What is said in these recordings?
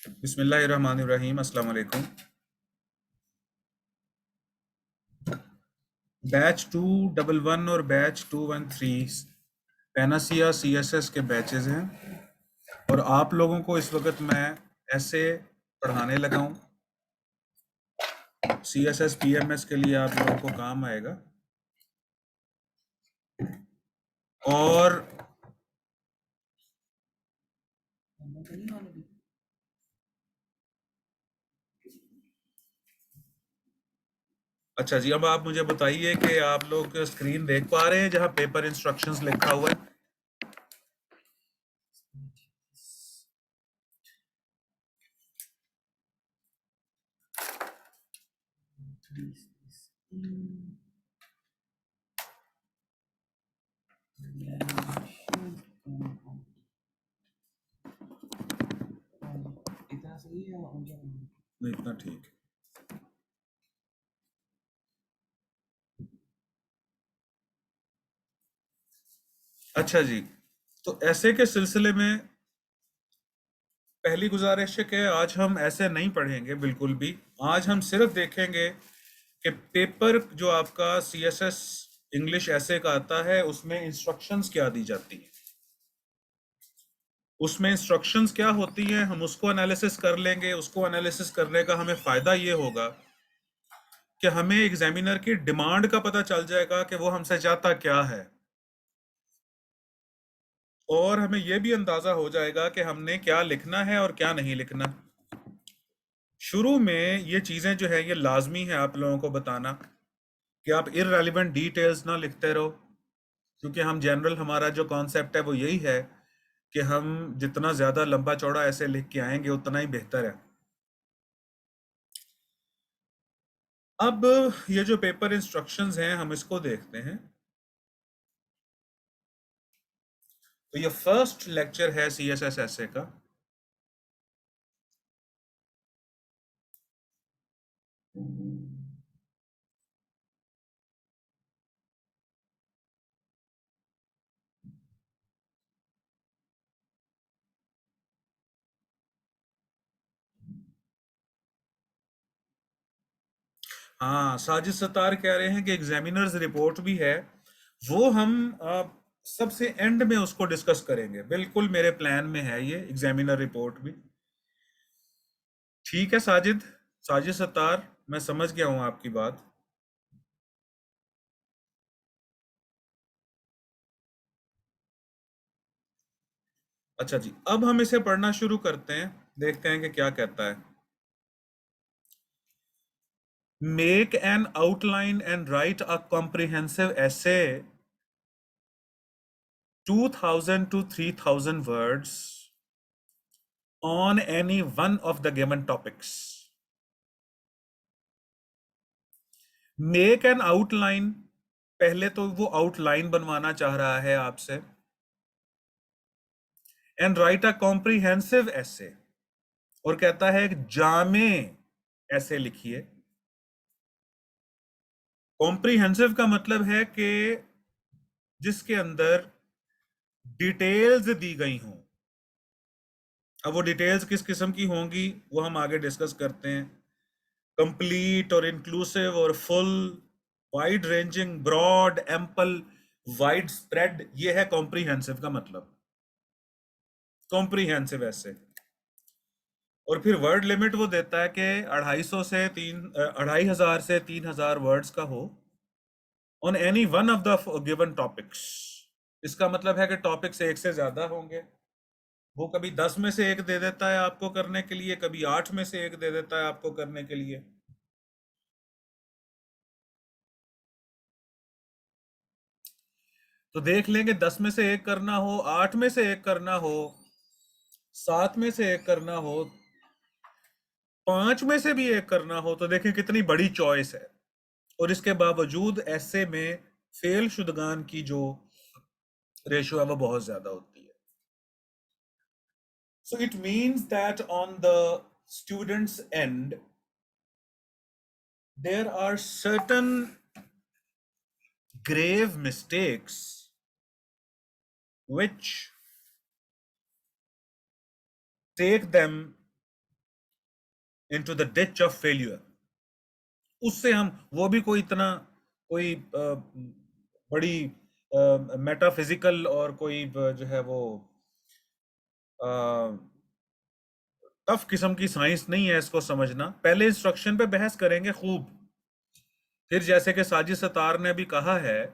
बिस्मिल्लाहिर्रहमानिर्रहीम। अस्सलाम वालेकुम। बैच 211 और बैच 213 पैनासिया सीएसएस के बैचेस हैं और आप लोगों को इस वक्त मैं ऐसे पढ़ाने लगा हूँ। सीएसएस पीएमएस के लिए आप लोगों को काम आएगा। और अच्छा जी, अब आप मुझे बताइए कि आप लोग स्क्रीन देख पा रहे हैं जहाँ पेपर इंस्ट्रक्शंस लिखा हुआ है? नहीं, इतना ठीक है। अच्छा जी, तो ऐसे के सिलसिले में पहली गुजारिश है कि आज हम ऐसे नहीं पढ़ेंगे बिल्कुल भी। आज हम सिर्फ देखेंगे कि पेपर जो आपका सीएसएस इंग्लिश ऐसे का आता है उसमें इंस्ट्रक्शंस क्या दी जाती हैं, उसमें इंस्ट्रक्शंस क्या होती हैं, हम उसको एनालिसिस कर लेंगे। उसको एनालिसिस करने का हमें फ़ायदा ये होगा कि हमें एग्जामिनर की डिमांड का पता चल जाएगा कि वो हमसे चाहता क्या है, और हमें यह भी अंदाज़ा हो जाएगा कि हमने क्या लिखना है और क्या नहीं लिखना। शुरू में ये चीज़ें जो है ये लाजमी है आप लोगों को बताना कि आप इररेलेवेंट डिटेल्स ना लिखते रहो, क्योंकि हम जनरल हमारा जो कॉन्सेप्ट है वो यही है कि हम जितना ज़्यादा लंबा चौड़ा ऐसे लिख के आएंगे उतना ही बेहतर है। अब ये जो पेपर इंस्ट्रक्शंस हैं हम इसको देखते हैं। तो ये फर्स्ट लेक्चर है सीएसएस ऐसे का। हाँ, साजिद सत्तार कह रहे हैं कि एग्जामिनर्स रिपोर्ट भी है, वो हम सबसे एंड में उसको डिस्कस करेंगे। बिल्कुल मेरे प्लान में है ये एग्जामिनर रिपोर्ट भी। ठीक है साजिद, साजिद सत्तार, मैं समझ गया हूँ आपकी बात। अच्छा जी, अब हम इसे पढ़ना शुरू करते हैं, देखते हैं कि क्या कहता है। Make an outline and right a comprehensive essay 2000 to 3000 words on any one of the given topics. Make an outline, पहले तो वो आउटलाइन बनवाना चाह रहा है आपसे। And right a comprehensive essay, और कहता है एक जामे ऐसे लिखिए। कॉम्प्रिहेंसिव का मतलब है कि जिसके अंदर डिटेल्स दी गई हों। अब वो डिटेल्स किस किस्म की होंगी वो हम आगे डिस्कस करते हैं। कंप्लीट और इंक्लूसिव और full, wide ranging, broad, ample, wide spread, ये है कॉम्प्रिहेंसिव का मतलब। कॉम्प्रिहेंसिव ऐसे। और फिर वर्ड लिमिट वो देता है कि 2500 से 3000 वर्ड्स का हो on any one of the given topics. इसका मतलब है कि टॉपिक्स एक से ज्यादा होंगे। वो कभी 10 में से एक दे देता है आपको करने के लिए, कभी 8 में से एक दे देता है आपको करने के लिए। तो देख लेंगे, 10 में से एक करना हो, 8 में से एक करना हो, 7 में से एक करना हो, 5 में से भी एक करना हो, तो देखें कितनी बड़ी चॉइस है। और इसके बावजूद ऐसे में फेल शुदगान की जो रेशो है वो बहुत ज्यादा होती है। So it means that on the students and there are certain grave mistakes which take them into the ditch of failure. उससे हम, वो भी कोई इतना कोई बड़ी मेटाफिजिकल और कोई जो है वो टफ किस्म की साइंस नहीं है इसको समझना। पहले इंस्ट्रक्शन पे बहस करेंगे खूब, फिर जैसे कि साजिद सतार ने भी कहा है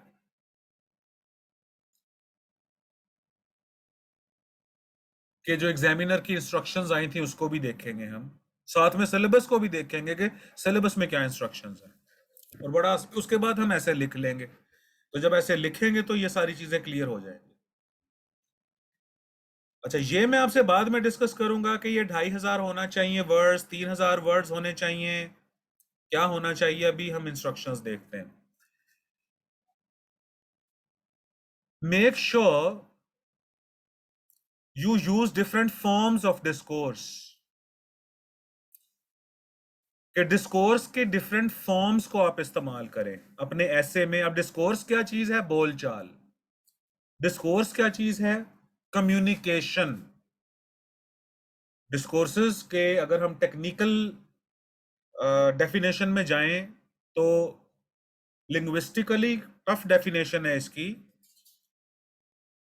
कि जो एग्जामिनर की इंस्ट्रक्शंस आई थी उसको भी देखेंगे हम, साथ में सिलेबस को भी देखेंगे कि सिलेबस में क्या इंस्ट्रक्शंस हैं, और बड़ा उसके बाद हम ऐसे लिख लेंगे। तो जब ऐसे लिखेंगे तो ये सारी चीजें क्लियर हो जाएंगी। अच्छा, ये मैं आपसे बाद में डिस्कस करूंगा कि ये 2500 होना चाहिए वर्ड्स, 3000 वर्ड्स होने चाहिए, क्या होना चाहिए। अभी हम इंस्ट्रक्शंस देखते हैं। Make sure you use different forms of discourse, कि डिस्कोर्स के डिफरेंट फॉर्म्स को आप इस्तेमाल करें अपने ऐसे में। अब डिस्कोर्स क्या चीज है? बोलचाल। डिस्कोर्स क्या चीज है? कम्युनिकेशन। डिस्कोर्सेस के अगर हम टेक्निकल डेफिनेशन में जाएं तो लिंग्विस्टिकली टफ डेफिनेशन है इसकी,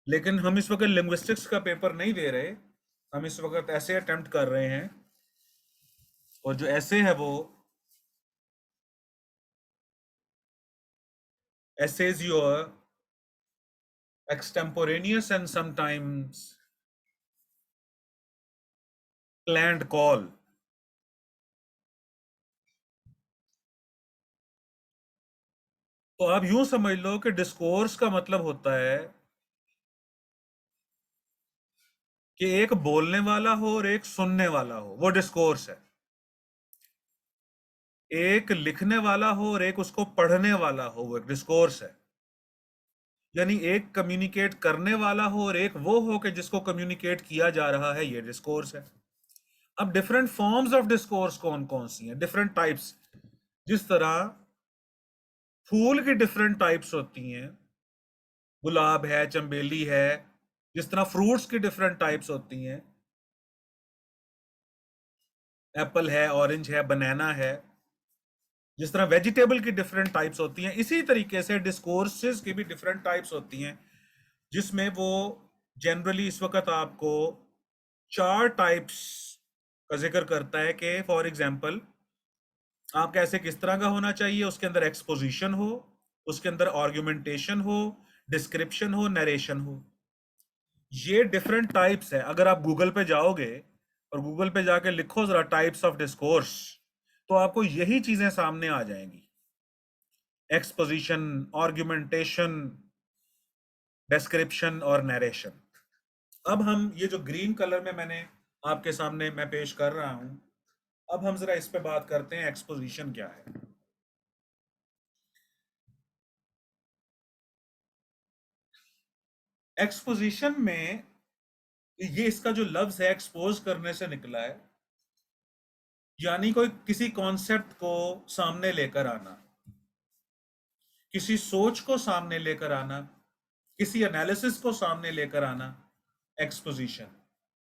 लेकिन हम इस वक्त लिंग्विस्टिक्स का पेपर नहीं दे रहे, हम इस वक्त ऐसे अटेम्प्ट कर रहे हैं, और जो ऐसे है वो essays your extemporaneous and sometimes planned call। तो आप यूं समझ लो कि डिस्कोर्स का मतलब होता है कि एक बोलने वाला हो और एक सुनने वाला हो, वो डिस्कोर्स है। एक लिखने वाला हो और एक उसको पढ़ने वाला हो, वो एक डिस्कोर्स है। यानी एक कम्युनिकेट करने वाला हो और एक वो हो कि जिसको कम्युनिकेट किया जा रहा है, ये डिस्कोर्स है। अब डिफरेंट फॉर्म्स ऑफ डिस्कोर्स कौन कौन सी हैं? Different types. जिस तरह फूल की डिफरेंट टाइप्स होती हैं, गुलाब है, चंबेली है, जिस तरह फ्रूट्स की डिफरेंट टाइप्स होती हैं, एप्पल है, ऑरेंज है, बनाना है, जिस तरह वेजिटेबल की डिफरेंट टाइप्स होती हैं, इसी तरीके से डिस्कोर्सेज की भी डिफरेंट टाइप्स होती हैं, जिसमें वो जनरली इस वक्त आपको 4 टाइप्स का जिक्र करता है कि फॉर एग्जांपल आप कैसे किस तरह का होना चाहिए। उसके अंदर एक्सपोजिशन हो, उसके अंदर आर्ग्यूमेंटेशन हो, डिस्क्रिप्शन हो, नरेशन हो। ये डिफरेंट टाइप्स है। अगर आप गूगल पे जाओगे और गूगल पे जाके लिखो जरा टाइप्स ऑफ डिस्कोर्स, तो आपको यही चीजें सामने आ जाएंगी: एक्सपोजिशन, आर्ग्यूमेंटेशन, डिस्क्रिप्शन और नरेशन। अब हम ये जो ग्रीन कलर में मैंने आपके सामने मैं पेश कर रहा हूं, अब हम जरा इस पे बात करते हैं एक्सपोजिशन क्या है। एक्सपोजिशन में ये इसका जो लफ्ज है एक्सपोज करने से निकला है, यानी कोई किसी कॉन्सेप्ट को सामने लेकर आना, किसी सोच को सामने लेकर आना, किसी एनालिसिस को सामने लेकर आना, एक्सपोजिशन,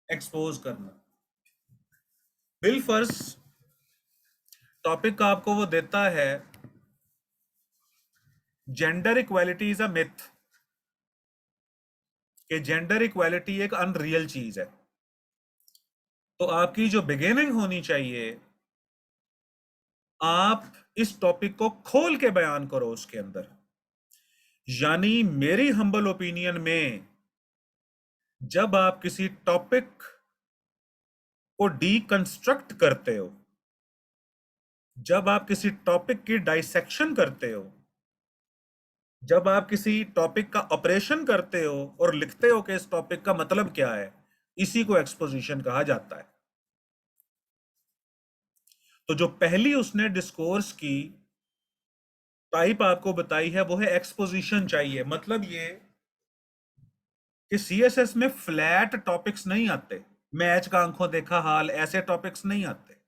एक्सपोज करना। बिल फर्स टॉपिक आपको वो देता है gender equality is a myth, कि जेंडर इक्वालिटी एक अनरियल चीज है। तो आपकी जो बिगिनिंग होनी चाहिए, आप इस टॉपिक को खोल के बयान करो उसके अंदर। यानी मेरी हम्बल ओपिनियन में जब आप किसी टॉपिक को डीकंस्ट्रक्ट करते हो, जब आप किसी टॉपिक की डाइसेक्शन करते हो, जब आप किसी टॉपिक का ऑपरेशन करते हो और लिखते हो कि इस टॉपिक का मतलब क्या है, इसी को एक्सपोजिशन कहा जाता है। तो जो पहली उसने डिस्कोर्स की टाइप आपको बताई है वो है एक्सपोजिशन चाहिए। मतलब ये कि सीएसएस में फ्लैट टॉपिक्स नहीं आते, मैच का आंखों देखा हाल, ऐसे टॉपिक्स नहीं आते।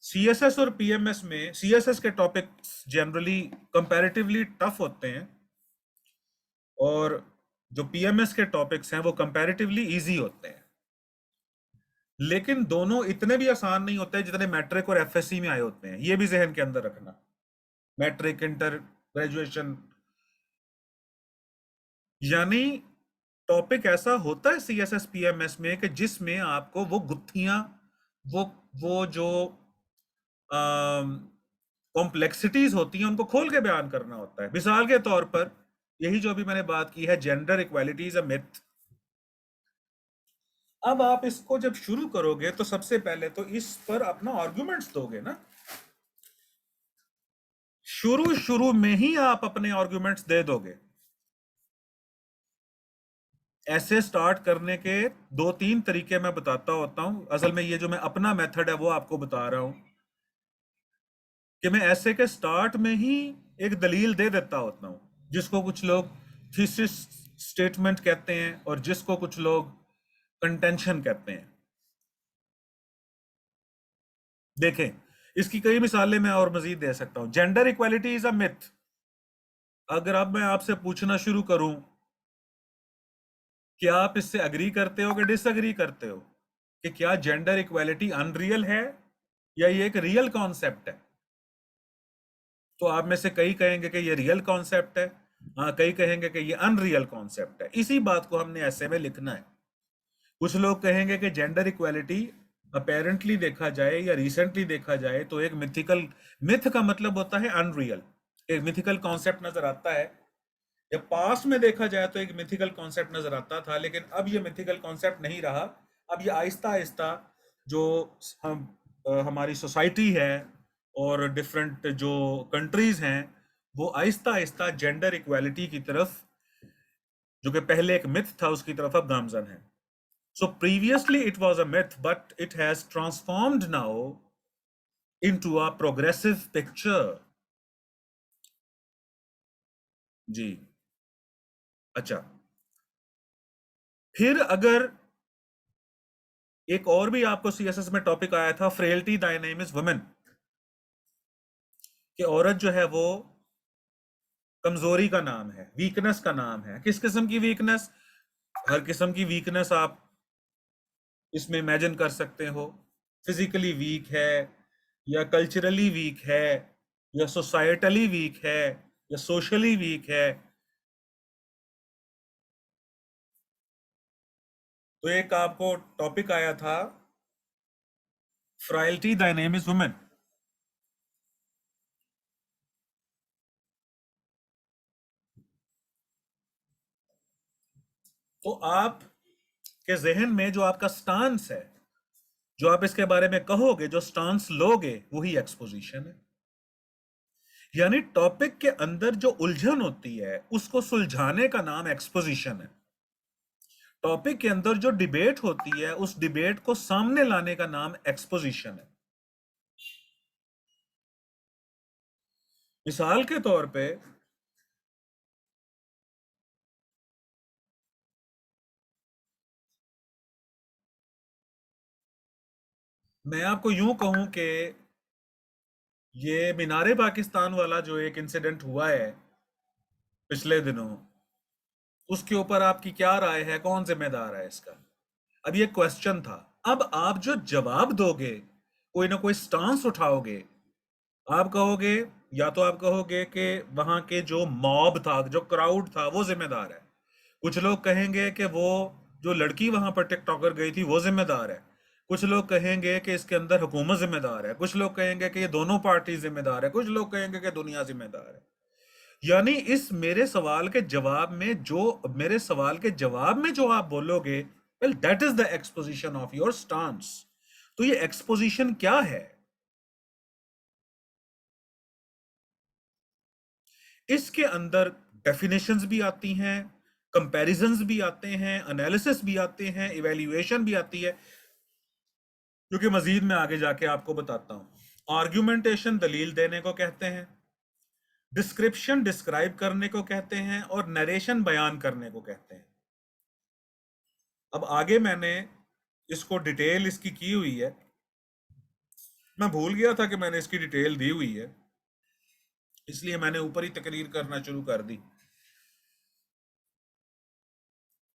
सीएसएस और पीएमएस में, सीएसएस के टॉपिक्स जनरली कंपैरेटिवली टफ होते हैं, और जो पीएमएस के टॉपिक्स हैं वो कंपैरेटिवली इजी होते हैं। लेकिन दोनों इतने भी आसान नहीं होते जितने मैट्रिक और एफएससी में आए होते हैं, ये भी जहन के अंदर रखना। मैट्रिक, इंटर, ग्रेजुएशन, यानी टॉपिक ऐसा होता है सीएसएस पीएमएस में कि जिसमें आपको वो गुत्थियां, वो वो जो कॉम्प्लेक्सिटीज होती हैं उनको खोल के बयान करना होता है। मिसाल के तौर पर यही जो अभी मैंने बात की है, gender equality is a myth. अब आप इसको जब शुरू करोगे तो सबसे पहले तो इस पर अपना आर्गुमेंट्स दोगे ना। शुरू शुरू में ही आप अपने आर्गुमेंट्स दे दोगे। ऐसे स्टार्ट करने के दो तीन तरीके मैं बताता होता हूं। असल में ये जो मैं अपना मेथड है वो आपको बता रहा हूं कि मैं ऐसे के स्टार्ट में ही एक दलील दे देता होता हूं, जिसको कुछ लोग थीसिस स्टेटमेंट कहते हैं और जिसको कुछ लोग कंटेंशन कहते हैं। देखें, इसकी कई मिसालें मैं और मजीद दे सकता हूं। Gender equality is a myth. अगर अब मैं आपसे पूछना शुरू करूं कि आप इससे अग्री करते हो कि डिसअग्री करते हो कि क्या जेंडर इक्वालिटी अनरियल है या ये एक रियल कॉन्सेप्ट है, तो आप में से कई कहेंगे कि ये रियल कॉन्सेप्ट है, हाँ कई कहेंगे कि ये अनरियल कॉन्सेप्ट है। इसी बात को हमने ऐसे में लिखना है। कुछ लोग कहेंगे कि जेंडर इक्वालिटी अपेरेंटली देखा जाए या रिसेंटली देखा जाए तो एक मिथिकल, मिथ का मतलब होता है अनरियल, एक मिथिकल कॉन्सेप्ट नजर आता है। या पास्ट में देखा जाए तो एक मिथिकल कॉन्सेप्ट नजर आता था, लेकिन अब ये मिथिकल कॉन्सेप्ट नहीं रहा। अब ये आहिस्ता आहिस्ता जो हम हमारी सोसाइटी है और डिफरेंट जो कंट्रीज हैं, वो आहिस्ता आहिस्ता जेंडर इक्वालिटी की तरफ, जो कि पहले एक मिथ था, उसकी तरफ अब गामजन है। So previously it was a myth but it has transformed now into a progressive picture. जी। अच्छा, फिर अगर एक और भी आपको सीएसएस में टॉपिक आया था, फ्रेल्टी डायनेमिक्स वुमेन, कि औरत जो है वो कमजोरी का नाम है, वीकनेस का नाम है। किस किस्म की वीकनेस? हर किस्म की वीकनेस आप इसमें इमेजिन कर सकते हो। फिजिकली वीक है, या कल्चरली वीक है, या सोसाइटली वीक है, या सोशली वीक है। तो एक आपको टॉपिक आया था, फ्राइल्टी डायनेमिक्स वुमेन। तो आप के जहन में जो आपका स्टांस है, जो आप इसके बारे में कहोगे, जो स्टांस लोगे, वही एक्सपोजिशन है। यानी टॉपिक के अंदर जो उलझन होती है उसको सुलझाने का नाम एक्सपोजिशन है। टॉपिक के अंदर जो डिबेट होती है उस डिबेट को सामने लाने का नाम एक्सपोजिशन है। मिसाल के तौर पे मैं आपको यूं कहूं कि ये मीनारे पाकिस्तान वाला जो एक इंसिडेंट हुआ है पिछले दिनों, उसके ऊपर आपकी क्या राय है, कौन जिम्मेदार है इसका? अब ये क्वेश्चन था। अब आप जो जवाब दोगे, कोई ना कोई स्टांस उठाओगे। आप कहोगे, या तो आप कहोगे कि वहां के जो मॉब था, जो क्राउड था, वो जिम्मेदार है। कुछ लोग कहेंगे कि वो जो लड़की वहां पर टिकटॉकर गई थी वो जिम्मेदार है। कुछ लोग कहेंगे कि इसके अंदर हुकूमत जिम्मेदार है। कुछ लोग कहेंगे कि ये दोनों पार्टी जिम्मेदार है। कुछ लोग कहेंगे कि दुनिया जिम्मेदार है। यानी इस मेरे सवाल के जवाब में जो, मेरे सवाल के जवाब में जो आप बोलोगे, well that is the exposition of your stance. तो ये एक्सपोजिशन क्या है? इसके अंदर डेफिनेशंस भी आती हैं, कंपैरिजंस भी आते हैं, एनालिसिस भी आते हैं, इवैल्यूएशन भी आती है, क्योंकि मजीद मैं आगे जाके आपको बताता हूं। आर्ग्यूमेंटेशन दलील देने को कहते हैं, डिस्क्रिप्शन डिस्क्राइब करने को कहते हैं, और नरेशन बयान करने को कहते हैं। अब आगे मैंने इसको डिटेल इसकी की हुई है। मैं भूल गया था कि मैंने इसकी डिटेल दी हुई है, इसलिए मैंने ऊपर ही तकरीर करना शुरू कर दी।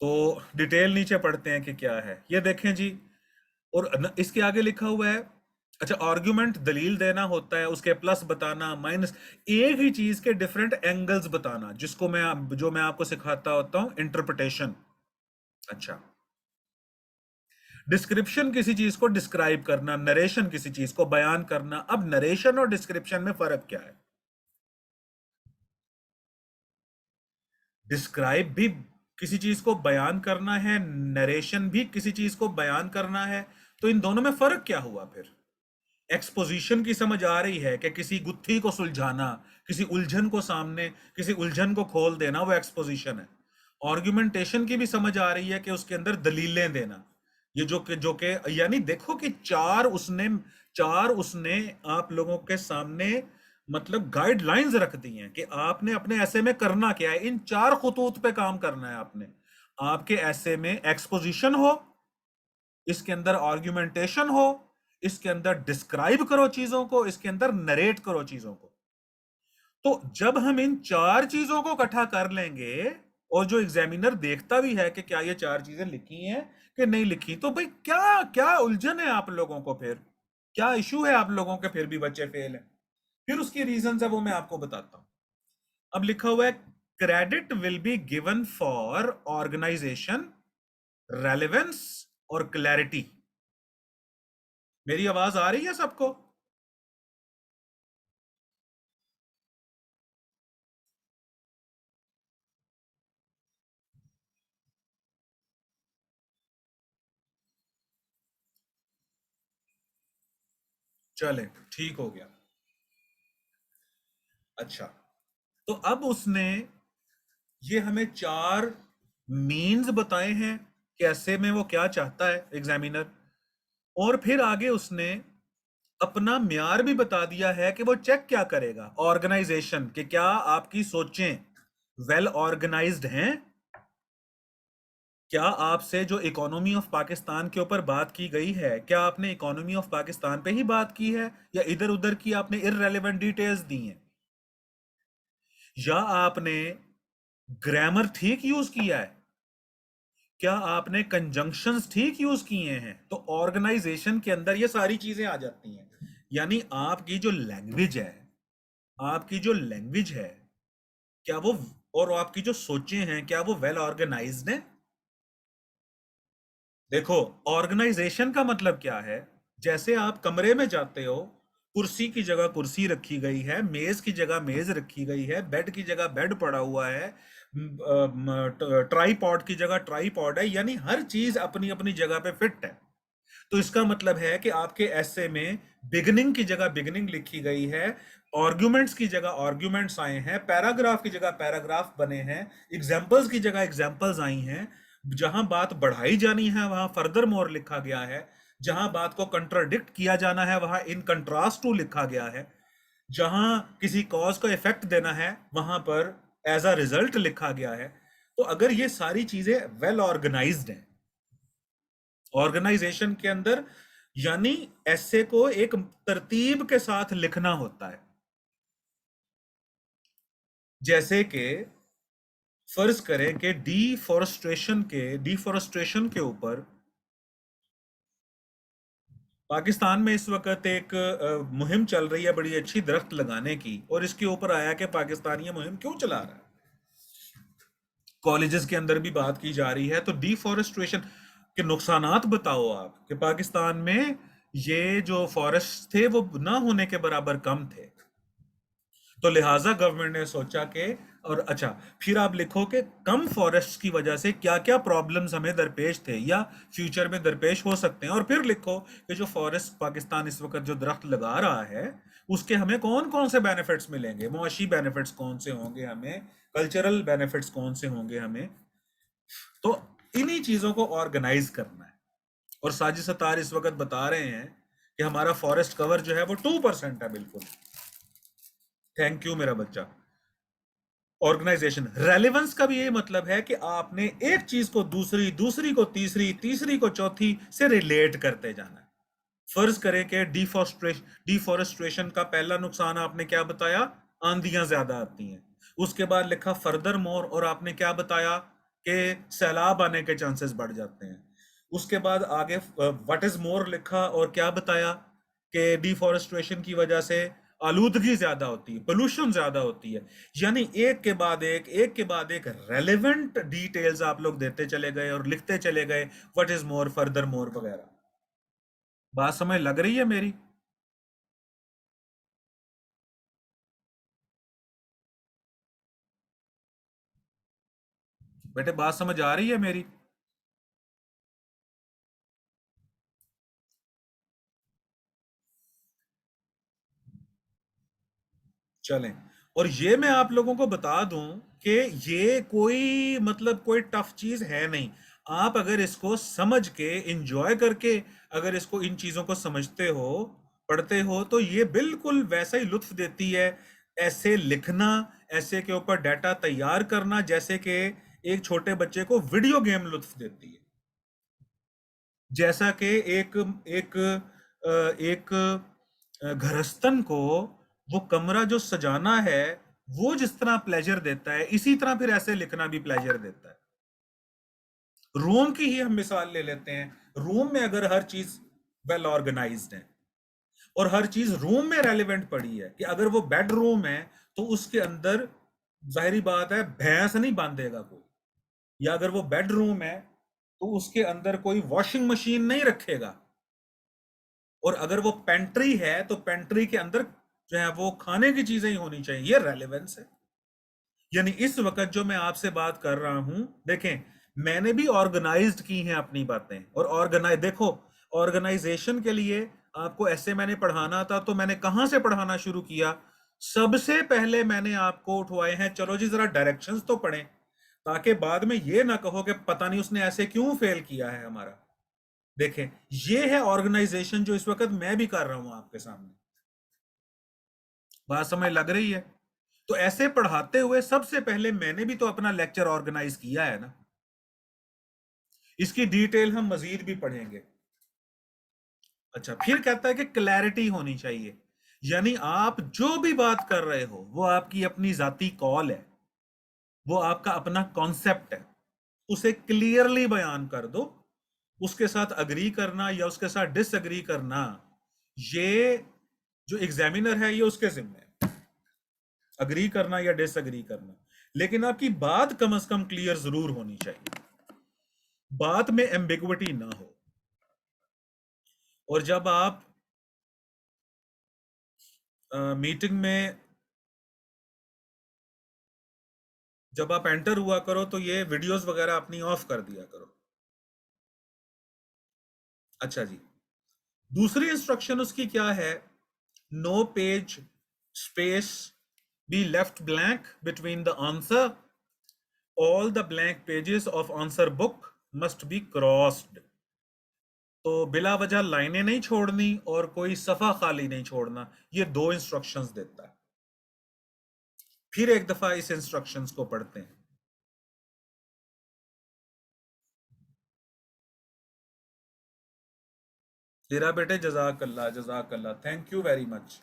तो डिटेल नीचे पढ़ते हैं कि क्या है। ये देखें जी, और इसके आगे लिखा हुआ है, अच्छा, आर्गुमेंट दलील देना होता है, उसके प्लस बताना, माइनस, एक ही चीज के डिफरेंट एंगल्स बताना, जिसको जो मैं आपको सिखाता होता हूं, इंटरप्रिटेशन। अच्छा, डिस्क्रिप्शन किसी चीज को डिस्क्राइब करना, नरेशन किसी चीज को बयान करना। अब नरेशन और डिस्क्रिप्शन में फर्क क्या है? डिस्क्राइब भी किसी चीज को बयान करना है, नरेशन भी किसी चीज को बयान करना है, तो इन दोनों में फर्क क्या हुआ फिर? एक्सपोजिशन की समझ आ रही है कि किसी गुत्थी को सुलझाना, किसी उलझन को सामने, किसी उलझन को खोल देना, वो एक्सपोजिशन है। आर्गुमेंटेशन की भी समझ आ रही है कि उसके अंदर दलीलें देना। ये जो के यानी देखो कि चार उसने आप लोगों के सामने मतलब गाइडलाइंस रख दी हैं कि आपने अपने ऐसे में करना क्या है। इन चार खतूत पे काम करना है आपने। आपके ऐसे में एक्सपोजिशन हो, इसके अंदर आर्ग्यूमेंटेशन हो, इसके अंदर डिस्क्राइब करो चीजों को, इसके अंदर नरेट करो चीजों को। तो जब हम इन चार चीजों को इकट्ठा कर लेंगे, और जो एग्जामिनर देखता भी है कि क्या ये चार चीजें लिखी हैं कि नहीं लिखी, तो भाई क्या क्या उलझन है आप लोगों को, फिर क्या इशू है आप लोगों के, फिर भी बच्चे फेल हैं? फिर उसकी रीजन है वो मैं आपको बताता हूं। अब लिखा हुआ है, credit will be given for organisation, relevance और क्लैरिटी। मेरी आवाज आ रही है सबको? चले, ठीक हो गया। अच्छा, तो अब उसने ये हमें चार मीन्स बताए हैं कैसे में वो क्या चाहता है एग्जामिनर, और फिर आगे उसने अपना म्यार भी बता दिया है कि वो चेक क्या करेगा ऑर्गेनाइजेशन कि क्या आपकी सोचें वेल ऑर्गेनाइज्ड हैं, क्या आपसे जो इकोनॉमी ऑफ पाकिस्तान के ऊपर बात की गई है, क्या आपने इकोनॉमी ऑफ पाकिस्तान पे ही बात की है, या इधर उधर की आपने इररेलेवेंट डिटेल्स दी हैं, या आपने ग्रामर ठीक यूज किया है, क्या आपने कंजंक्शंस ठीक यूज किए हैं। तो ऑर्गेनाइजेशन के अंदर ये सारी चीजें आ जाती हैं। यानी आपकी जो लैंग्वेज है, क्या वो, और आपकी जो सोचें हैं, क्या वो वेल ऑर्गेनाइज्ड हैं? देखो, ऑर्गेनाइजेशन का मतलब क्या है? जैसे आप कमरे में जाते हो, कुर्सी की जगह कुर्सी रखी गई है, मेज की जगह मेज रखी गई है, बेड की जगह बेड पड़ा हुआ है, ट्राईपॉड की जगह ट्राईपॉड है, यानी हर चीज अपनी अपनी जगह पे फिट है। तो इसका मतलब है कि आपके ऐसे में बिगनिंग की जगह बिगनिंग लिखी गई है, आर्ग्यूमेंट्स की जगह आर्ग्यूमेंट्स आए हैं, पैराग्राफ की जगह पैराग्राफ बने हैं, एग्जाम्पल्स की जगह एग्जाम्पल्स आई हैं, जहां बात बढ़ाई जानी है वहां फर्दर मोर लिखा गया है, जहां बात को कंट्राडिक्ट किया जाना है वहां इन कंट्रास्ट टू लिखा गया है, जहां किसी कॉज को इफेक्ट देना है वहां पर एज अ रिजल्ट लिखा गया है। तो अगर ये सारी चीजें वेल ऑर्गेनाइज्ड हैं ऑर्गेनाइजेशन के अंदर, यानी ऐसे को एक तरतीब के साथ लिखना होता है। जैसे कि फर्ज करें कि डिफोरेस्ट्रेशन के ऊपर पाकिस्तान में इस वक्त एक मुहिम चल रही है बड़ी अच्छी, दरख्त लगाने की, और इसके ऊपर आया कि पाकिस्तान ये मुहिम क्यों चला रहा है। कॉलेजेस के अंदर भी बात की जा रही है, तो डिफोरेस्ट्रेशन के नुकसानात बताओ आप कि पाकिस्तान में ये जो फॉरेस्ट थे वो ना होने के बराबर कम थे। तो लिहाजा गवर्नमेंट ने सोचा कि, और अच्छा, फिर आप लिखो कि कम फॉरेस्ट की वजह से क्या क्या प्रॉब्लम्स हमें दरपेश थे या फ्यूचर में दरपेश हो सकते हैं, और फिर लिखो कि जो फॉरेस्ट पाकिस्तान इस वक्त जो दरख्त लगा रहा है उसके हमें कौन कौन से बेनिफिट्स मिलेंगे, मुआशी बेनिफिट्स कौन से होंगे हमें, कल्चरल बेनिफिट्स कौन से होंगे हमें। तो इन्हीं चीजों को ऑर्गेनाइज करना है। और साजिद सत्तार इस वक्त बता रहे हैं कि हमारा फॉरेस्ट कवर जो है वो 2% है। बिल्कुल, थैंक यू मेरा बच्चा। ऑर्गेनाइजेशन रेलेवेंस का भी ये मतलब है कि आपने एक चीज को दूसरी, दूसरी को तीसरी, तीसरी को चौथी से रिलेट करते जाना है। फर्ज करें कि डिफॉरेस्ट्रेशन का पहला नुकसान आपने क्या बताया, आंधियां ज्यादा आती हैं। उसके बाद लिखा फर्दर मोर, और आपने क्या बताया कि सैलाब आने के चांसेस बढ़ जाते हैं। उसके बाद आगे व्हाट इज मोर लिखा और क्या बताया कि डिफॉरेस्टेशन की वजह से आलूदगी ज्यादा होती है, पोल्यूशन ज्यादा होती है। यानी एक के बाद एक रेलेवेंट डिटेल्स आप लोग देते चले गए और लिखते चले गए, what is more, further more वगैरह। बात समझ लग रही है मेरी? बेटे बात समझ आ रही है मेरी? चलें। और ये मैं आप लोगों को बता दूं कि ये कोई मतलब कोई टफ चीज है नहीं। आप अगर इसको समझ के इंजॉय करके अगर इसको इन चीजों को समझते हो, पढ़ते हो, तो ये बिल्कुल वैसा ही लुत्फ देती है। ऐसे लिखना, ऐसे के ऊपर डाटा तैयार करना, जैसे कि एक छोटे बच्चे को वीडियो गेम लुत्फ देती है। जैसा कि एक एक एक गृहस्थन को वो कमरा जो सजाना है वो जिस तरह प्लेजर देता है, इसी तरह फिर ऐसे लिखना भी प्लेजर देता है। रूम की ही हम मिसाल ले लेते हैं। रूम में अगर हर चीज वेल ऑर्गेनाइज्ड है और हर चीज रूम में रेलिवेंट पड़ी है, कि अगर वो बेडरूम है तो उसके अंदर जाहिर बात है भैंस नहीं बांधेगा कोई, या अगर वो बेडरूम है तो उसके अंदर कोई वॉशिंग मशीन नहीं रखेगा, और अगर वो पेंट्री है तो पेंट्री के अंदर जो है वो खाने की चीजें ही होनी चाहिए। ये रेलेवेंस है। यानी इस वक्त जो मैं आपसे बात कर रहा हूं, देखें, मैंने भी ऑर्गेनाइज्ड की हैं अपनी बातें, और ऑर्गेनाइज देखो, ऑर्गेनाइजेशन के लिए आपको ऐसे मैंने पढ़ाना था तो मैंने कहां से पढ़ाना शुरू किया? सबसे पहले मैंने आपको उठवाए हैं, चलो जी जरा डायरेक्शंस तो पढ़ें, ताकि बाद में ये ना कहो कि पता नहीं उसने ऐसे क्यों फेल किया है हमारा। देखें, ये है ऑर्गेनाइजेशन जो इस वक्त मैं भी कर रहा हूं आपके सामने। बात समझ लग रही है? तो ऐसे पढ़ाते हुए सबसे पहले मैंने भी तो अपना लेक्चर ऑर्गेनाइज किया है ना। इसकी डिटेल हम मजीद भी पढ़ेंगे। अच्छा, फिर कहता है कि क्लैरिटी होनी चाहिए। यानी आप जो भी बात कर रहे हो वो आपकी अपनी जाती कॉल है, वो आपका अपना कॉन्सेप्ट है, उसे क्लियरली बयान कर दो। उसके साथ अग्री करना या उसके साथ डिसअग्री करना, ये जो एग्जामिनर है ये उसके जिम्मे है, अग्री करना या डिसअग्री करना। लेकिन आपकी बात कम से कम क्लियर जरूर होनी चाहिए, बात में एम्बिगुइटी ना हो। और मीटिंग में जब आप एंटर हुआ करो तो ये वीडियोस वगैरह अपनी ऑफ कर दिया करो। अच्छा जी, दूसरी इंस्ट्रक्शन उसकी क्या है? No page space be left blank between the answer, all the blank pages of answer book must be crossed. तो बिला वजह लाइनें नहीं छोड़नी और कोई सफा खाली नहीं छोड़ना, ये दो इंस्ट्रक्शंस देता है। फिर एक दफा इस इंस्ट्रक्शंस को पढ़ते हैं। तेरा बेटे, जजाक अल्लाह, जजाक अल्लाह, थैंक यू वेरी मच।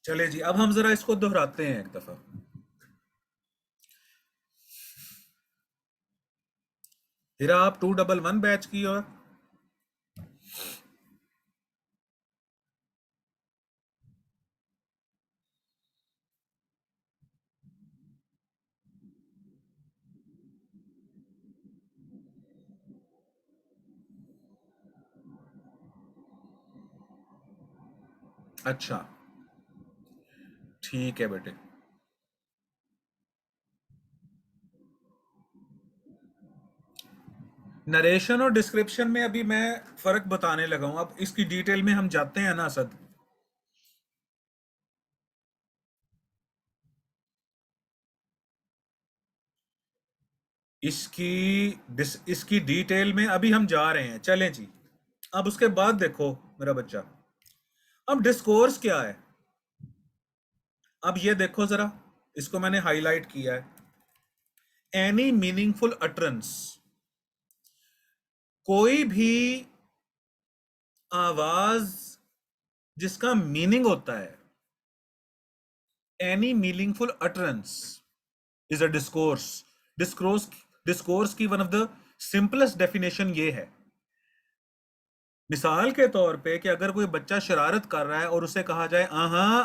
चले जी, अब हम जरा इसको दोहराते हैं एक दफा। फिर आप 211 बैच की और अच्छा, ठीक है बेटे। नरेशन और डिस्क्रिप्शन में अभी मैं फर्क बताने लगा हूं, अब इसकी डिटेल में हम जाते हैं ना असद। इसकी डिटेल में अभी हम जा रहे हैं, चलें जी। अब उसके बाद देखो मेरा बच्चा, अब डिस्कोर्स क्या है? अब ये देखो जरा, इसको मैंने हाईलाइट किया है। एनी मीनिंगफुल अटरेंस, कोई भी आवाज जिसका मीनिंग होता है, any meaningful utterance is a discourse. Discourse discourse की one of the simplest definition ये है, मिसाल के तौर पे कि अगर कोई बच्चा शरारत कर रहा है और उसे कहा जाए आहा,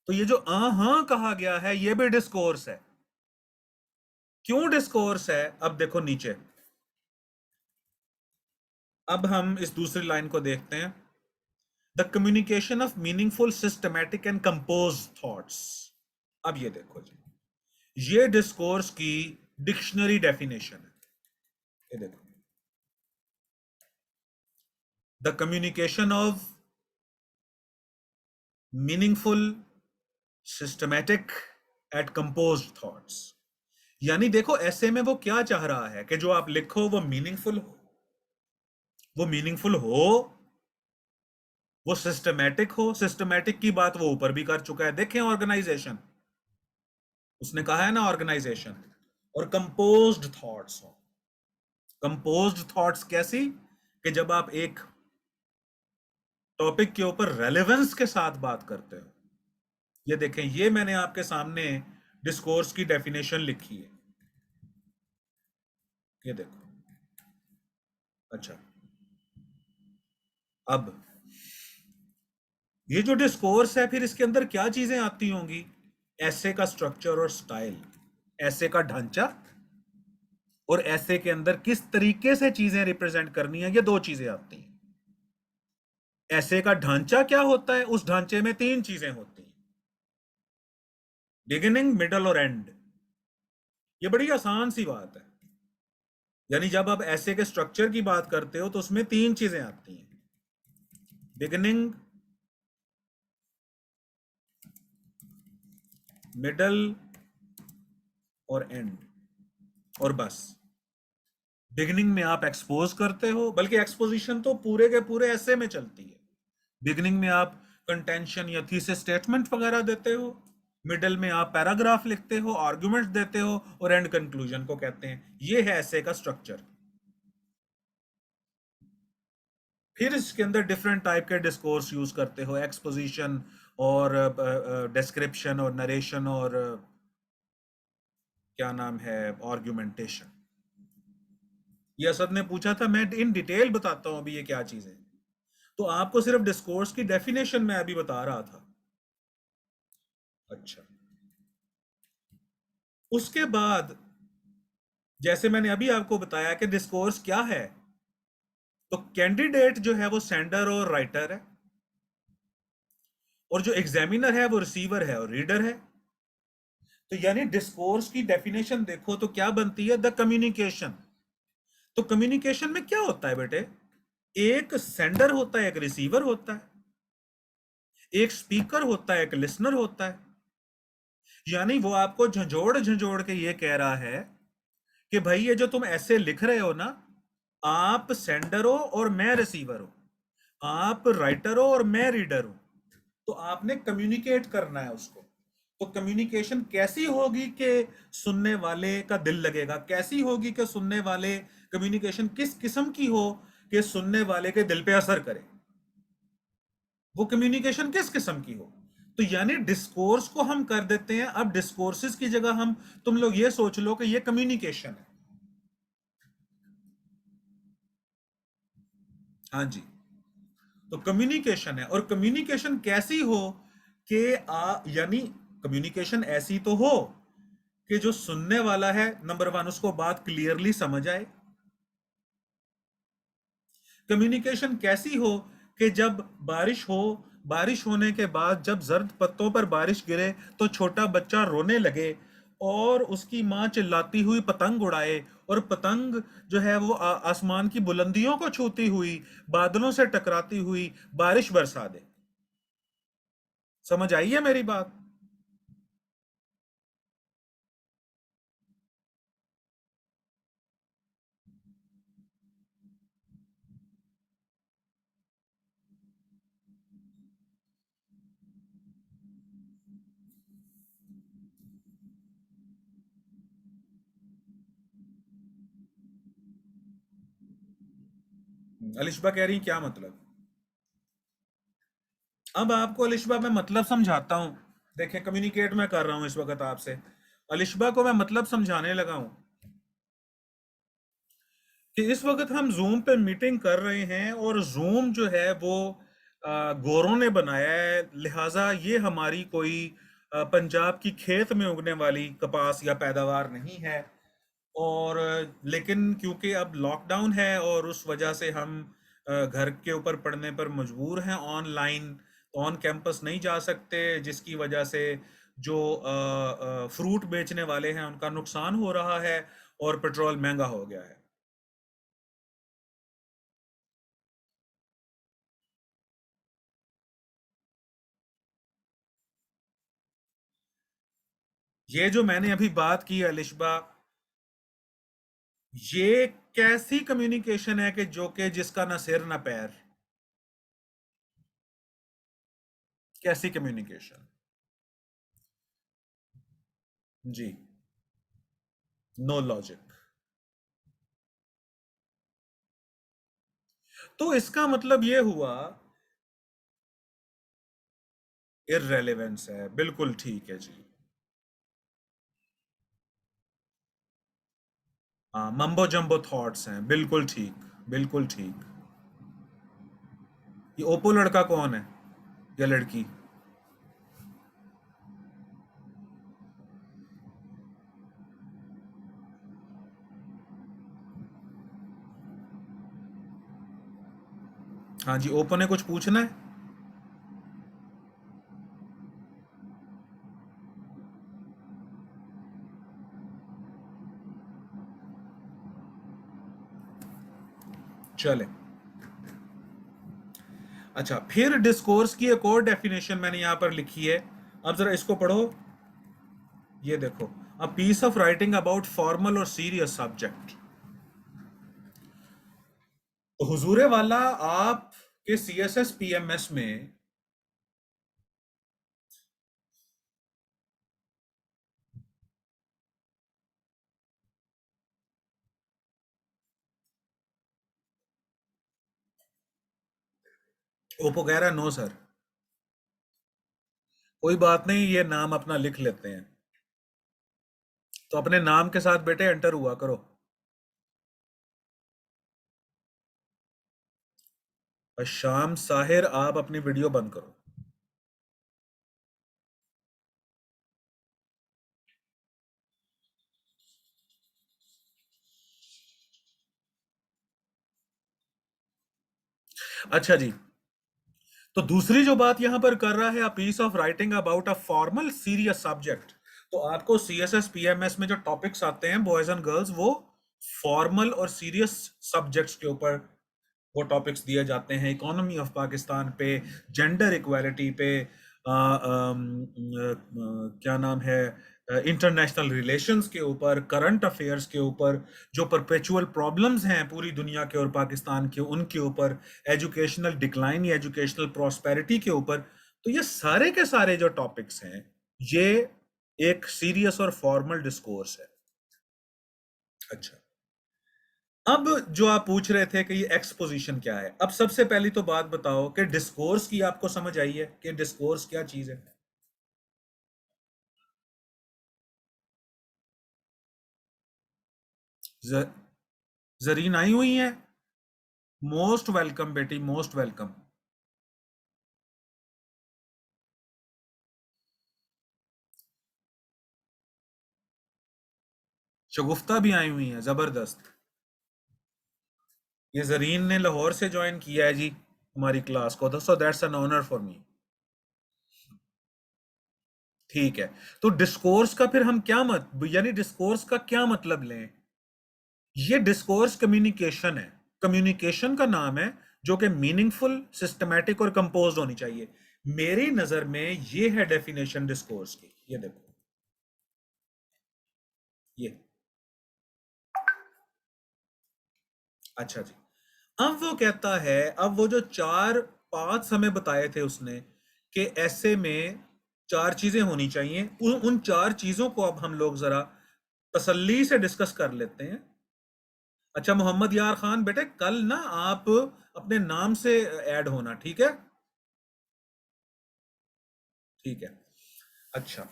तो ये जो आहा कहा गया है ये भी डिस्कोर्स है। क्यों डिस्कोर्स है? अब देखो नीचे, अब हम इस दूसरी लाइन को देखते हैं, the communication of meaningful systematic and compose thoughts. अब ये देखो जी, ये डिस्कोर्स की डिक्शनरी डेफिनेशन है, ये देखो, the communication of meaningful systematic at compose thoughts. यानी देखो ऐसे में वो क्या चाह रहा है कि जो आप लिखो वो मीनिंगफुल हो, वो मीनिंगफुल हो, वो सिस्टमैटिक हो। सिस्टमैटिक की बात वो ऊपर भी कर चुका है, देखें ऑर्गेनाइजेशन, उसने कहा है ना ऑर्गेनाइजेशन, और कंपोज्ड थॉट्स हो। कंपोज्ड थॉट्स कैसी? कि जब आप एक टॉपिक के ऊपर रेलेवेंस के साथ बात करते हो। ये देखें, ये मैंने आपके सामने डिस्कोर्स की डेफिनेशन लिखी है, ये देखो। अच्छा, अब ये जो डिस्कोर्स है, फिर इसके अंदर क्या चीजें आती होंगी? ऐसे का स्ट्रक्चर और स्टाइल, ऐसे का ढांचा, और ऐसे के अंदर किस तरीके से चीजें रिप्रेजेंट करनी है, ये दो चीजें आती हैं। ऐसे का ढांचा क्या होता है? उस ढांचे में तीन चीजें होती हैं, बिगिनिंग, मिडल और एंड। ये बड़ी आसान सी बात है। यानी जब आप ऐसे के स्ट्रक्चर की बात करते हो तो उसमें तीन चीजें आती हैं, बिगिनिंग, मिडल और एंड, और बस। बिगिनिंग में आप एक्सपोज करते हो, बल्कि एक्सपोजिशन तो पूरे के पूरे ऐसे में चलती है। बिगिनिंग में आप कंटेंशन या थीसिस स्टेटमेंट वगैरह देते हो, मिडल में आप पैराग्राफ लिखते हो, आर्गुमेंट देते हो, और एंड कंक्लूजन को कहते हैं। ये है ऐसे का स्ट्रक्चर। फिर इसके अंदर डिफरेंट टाइप के डिस्कोर्स यूज करते हो, एक्सपोजिशन और डिस्क्रिप्शन और नरेशन और क्या नाम है, आर्गुमेंटेशन। ये असद ने पूछा था, मैं इन डिटेल बताता हूं अभी ये क्या चीज है। तो आपको सिर्फ डिस्कोर्स की डेफिनेशन मैं अभी बता रहा था। अच्छा, उसके बाद जैसे मैंने अभी आपको बताया कि डिस्कोर्स क्या है, तो कैंडिडेट जो है वो सेंडर और राइटर है, और जो एग्जामिनर है वो रिसीवर है और रीडर है। तो यानी डिस्कोर्स की डेफिनेशन देखो तो क्या बनती है, द कम्युनिकेशन। तो कम्युनिकेशन में क्या होता है बेटे? एक सेंडर होता है, एक रिसीवर होता है, एक स्पीकर होता है, एक लिसनर होता है। यानी वो आपको झंझोड़ झंझोड़ के ये कह रहा है कि भाई ये जो तुम ऐसे लिख रहे हो ना, आप सेंडर हो और मैं रिसीवर हूं, आप राइटर हो और मैं रीडर हूं, तो आपने कम्युनिकेट करना है उसको। तो कम्युनिकेशन कैसी होगी कि सुनने वाले का दिल लगेगा? कैसी होगी कि सुनने वाले, कम्युनिकेशन किस किस्म की हो कि सुनने वाले के दिल पे असर करे? वो कम्युनिकेशन किस किस्म की हो? तो यानी डिस्कोर्स को हम कर देते हैं, अब डिस्कोर्सेस की जगह हम, तुम लोग ये सोच लो कि ये कम्युनिकेशन है। हाँ जी, तो कम्युनिकेशन है, और कम्युनिकेशन कैसी हो कि यानी कम्युनिकेशन ऐसी तो हो कि जो सुनने वाला है, नंबर वन, उसको बात क्लियरली समझ आए। कम्युनिकेशन कैसी हो कि जब बारिश हो, बारिश होने के बाद जब जर्द पत्तों पर बारिश गिरे तो छोटा बच्चा रोने लगे, और उसकी मां चिल्लाती हुई पतंग उड़ाए, और पतंग जो है वो आसमान की बुलंदियों को छूती हुई, बादलों से टकराती हुई बारिश बरसा दे। समझ आई है मेरी बात? अलिशबा कह रही क्या मतलब? अब आपको अलिशबा मैं मतलब समझाता हूं। देखें, कम्युनिकेट मैं कर रहा हूं इस वक्त आपसे, अलिशबा को मैं मतलब समझाने लगा हूं कि इस वक्त हम जूम पे मीटिंग कर रहे हैं और जूम जो है वो गोरों ने बनाया है, लिहाजा ये हमारी कोई पंजाब की खेत में उगने वाली कपास या पैदावार नहीं है। और लेकिन क्योंकि अब लॉकडाउन है और उस वजह से हम घर के ऊपर पढ़ने पर मजबूर हैं, ऑनलाइन ऑन कैंपस नहीं जा सकते, जिसकी वजह से जो फ्रूट बेचने वाले हैं उनका नुकसान हो रहा है और पेट्रोल महंगा हो गया है। ये जो मैंने अभी बात की अलिशबा, ये कैसी कम्युनिकेशन है कि जो कि जिसका ना सिर ना पैर? कैसी कम्युनिकेशन? जी, नो लॉजिक। तो इसका मतलब ये हुआ इररेलेवेंस है, बिल्कुल ठीक है जी। हाँ, मम्बो जंबो थॉट्स हैं, बिल्कुल ठीक, बिल्कुल ठीक। ये ओप्पो लड़का कौन है या लड़की? हाँ जी, ओप्पो ने कुछ पूछना है? चले। अच्छा, फिर डिस्कोर्स की एक और डेफिनेशन मैंने यहां पर लिखी है, अब जरा इसको पढ़ो। ये देखो, a piece of writing about formal और सीरियस सब्जेक्ट। तो हुजूरे वाला, आप के C S S P M S में ओप्पो कह रहा है नो सर। कोई बात नहीं, ये नाम अपना लिख लेते हैं। तो अपने नाम के साथ बेटे एंटर हुआ करो। और शाम साहिर, आप अपनी वीडियो बंद करो। अच्छा जी, तो दूसरी जो बात यहां पर कर रहा है, a piece of writing about a formal serious subject. तो आपको C S S P M S में जो टॉपिक्स आते हैं बॉयज एंड गर्ल्स, वो फॉर्मल और सीरियस सब्जेक्ट्स के ऊपर वो टॉपिक्स दिए जाते हैं। इकोनॉमी ऑफ पाकिस्तान पे, जेंडर इक्वालिटी पे, क्या नाम है, इंटरनेशनल रिलेशंस के ऊपर, करंट अफेयर्स के ऊपर, जो परपेचुअल प्रॉब्लम्स हैं पूरी दुनिया के और पाकिस्तान के, उनके ऊपर, एजुकेशनल डिक्लाइन या एजुकेशनल प्रॉस्पेरिटी के ऊपर। तो ये सारे के सारे जो टॉपिक्स हैं, ये एक सीरियस और फॉर्मल डिस्कोर्स है। अच्छा, अब जो आप पूछ रहे थे कि ये एक्सपोजिशन क्या है, अब सबसे पहली तो बात बताओ कि डिस्कोर्स की आपको समझ आई है कि डिस्कोर्स क्या चीज है? ज- जरीन आई हुई है? मोस्ट वेलकम बेटी, मोस्ट वेलकम। शगुफ्ता भी आई हुई है, जबरदस्त। ये जरीन ने लाहौर से ज्वाइन किया है जी हमारी क्लास को, so that's an honour for me. ठीक है, तो डिस्कोर्स का फिर हम क्या मत, यानी डिस्कोर्स का क्या मतलब लें? ये डिस्कोर्स कम्युनिकेशन है, कम्युनिकेशन का नाम है, जो कि मीनिंगफुल, सिस्टमैटिक और कंपोज्ड होनी चाहिए। मेरी नजर में ये है डेफिनेशन डिस्कोर्स की, ये देखो, ये। अच्छा जी, अब वो कहता है, अब वो जो चार पांच समय बताए थे उसने कि ऐसे में चार चीजें होनी चाहिए, उन चार चीजों को अब हम लोग जरा तसल्ली से डिस्कस कर लेते हैं। अच्छा मोहम्मद यार खान बेटे, कल ना आप अपने नाम से ऐड होना, ठीक है? ठीक है। अच्छा,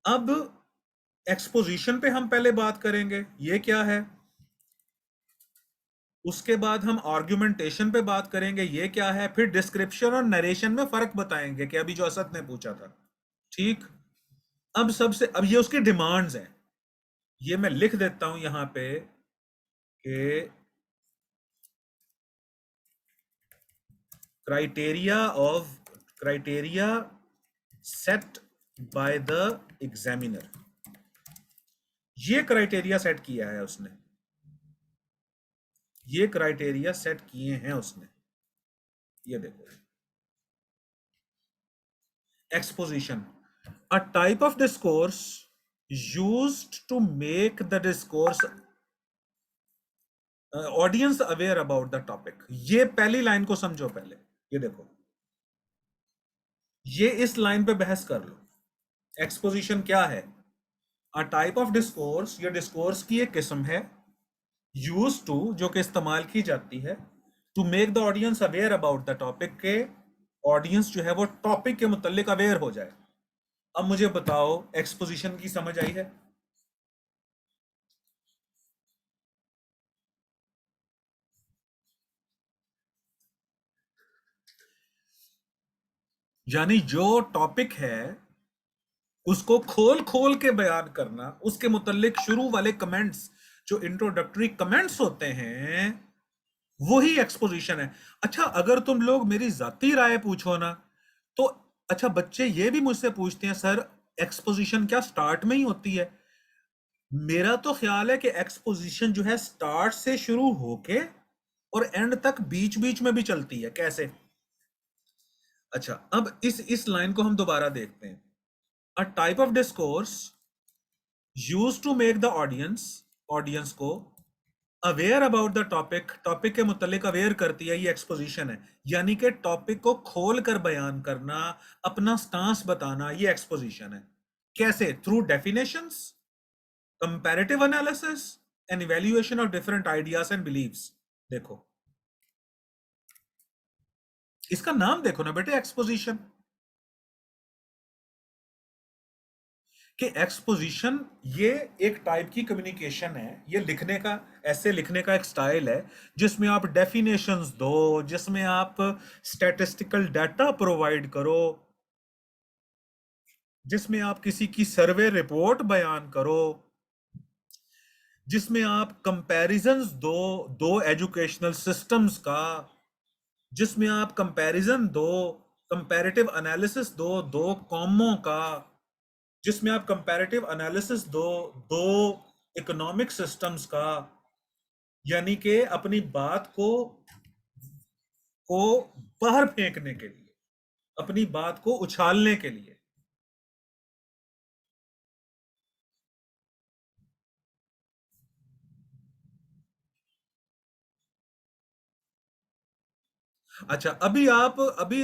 अब एक्सपोजिशन पे हम पहले बात करेंगे, ये क्या है। उसके बाद हम आर्गुमेंटेशन पे बात करेंगे, ये क्या है। फिर डिस्क्रिप्शन और नरेशन में फर्क बताएंगे कि अभी जो असद ने पूछा था। ठीक। अब सबसे, अब ये उसकी डिमांड्स हैं, ये मैं लिख देता हूं यहां पे कि criteria set by the examiner. ये क्राइटेरिया सेट किया है उसने, ये क्राइटेरिया सेट किए हैं उसने। ये देखो, exposition, a type of discourse used to make the discourse audience aware about the topic. ये पहली लाइन को समझो पहले, ये देखो, ये इस लाइन पे बहस कर लो। एक्सपोजिशन क्या है? अ टाइप ऑफ डिस्कोर्स, ये डिस्कोर्स की एक किस्म है, यूज टू, जो कि इस्तेमाल की जाती है, to make the audience aware about the topic, के ऑडियंस जो है वो टॉपिक के मुतालिक अवेयर हो जाए। अब मुझे बताओ, एक्सपोजिशन की समझ आई है? यानी जो टॉपिक है उसको खोल खोल के बयान करना, उसके मुतालिक शुरू वाले कमेंट्स, जो इंट्रोडक्टरी कमेंट्स होते हैं, वही एक्सपोजिशन है। अच्छा, अगर तुम लोग मेरी जाती राय पूछो ना, तो अच्छा, बच्चे ये भी मुझसे पूछते हैं, सर एक्सपोजिशन क्या स्टार्ट में ही होती है? मेरा तो ख्याल है कि एक्सपोजिशन जो है स्टार्ट से शुरू होके और एंड तक बीच बीच में भी चलती है। कैसे? अच्छा, अब इस लाइन को हम दोबारा देखते हैं। A type of discourse use to make the audience, audience को aware about the topic, topic के मुतालिक अवेयर करती है, ये एक्सपोजिशन है। यानी कि टॉपिक को खोल कर बयान करना, अपना स्टांस बताना, ये एक्सपोजिशन है। कैसे? Through definitions, comparative analysis and evaluation of different ideas and beliefs. देखो, इसका नाम देखो ना बेटे, एक्सपोजिशन। कि एक्सपोजिशन ये एक टाइप की कम्युनिकेशन है, ये लिखने का, ऐसे लिखने का एक स्टाइल है, जिसमें आप डेफिनेशंस दो, जिसमें आप स्टैटिस्टिकल डाटा प्रोवाइड करो, जिसमें आप किसी की सर्वे रिपोर्ट बयान करो, जिसमें आप कंपैरिजंस दो, दो एजुकेशनल सिस्टम्स का, जिसमें आप कंपैरिजन दो, कंपैरेटिव एनालिसिस दो, दो कॉमों का, जिसमें आप कंपैरेटिव एनालिसिस दो, दो इकोनॉमिक सिस्टम्स का। यानी कि अपनी बात को बाहर फेंकने के लिए, अपनी बात को उछालने के लिए। अच्छा, अभी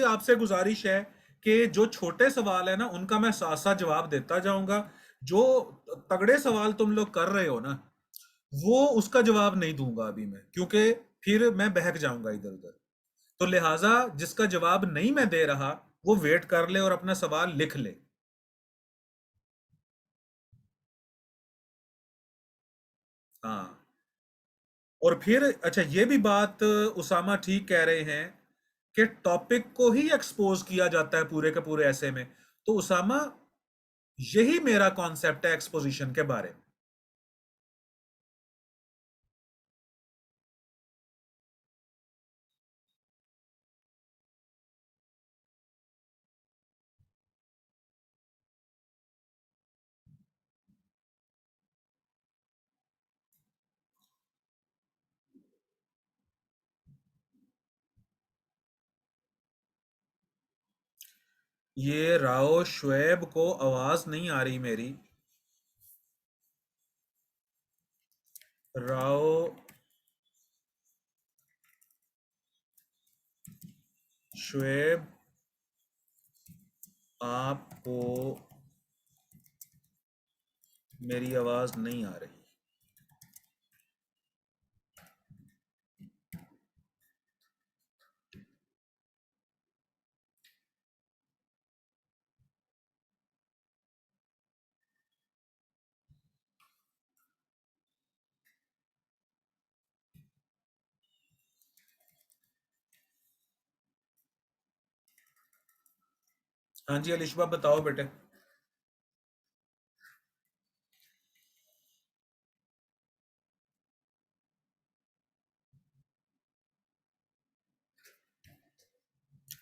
आपसे गुजारिश है कि जो छोटे सवाल है ना, उनका मैं साथ साथ जवाब देता जाऊंगा। जो तगड़े सवाल तुम लोग कर रहे हो ना, वो उसका जवाब नहीं दूंगा अभी मैं, क्योंकि फिर मैं बहक जाऊंगा इधर उधर। तो लिहाजा जिसका जवाब नहीं मैं दे रहा, वो वेट कर ले और अपना सवाल लिख ले। हाँ। और फिर अच्छा, ये भी बात उसामा ठीक कह रहे हैं कि टॉपिक को ही एक्सपोज किया जाता है पूरे के पूरे ऐसे में। तो उसामा, यही मेरा कॉन्सेप्ट है एक्सपोजिशन के बारे में। ये राव शुएब को आवाज नहीं आ रही मेरी। राव शुएब, आपको मेरी आवाज नहीं आ रही। हाँ जी अलिशबा बताओ बेटे।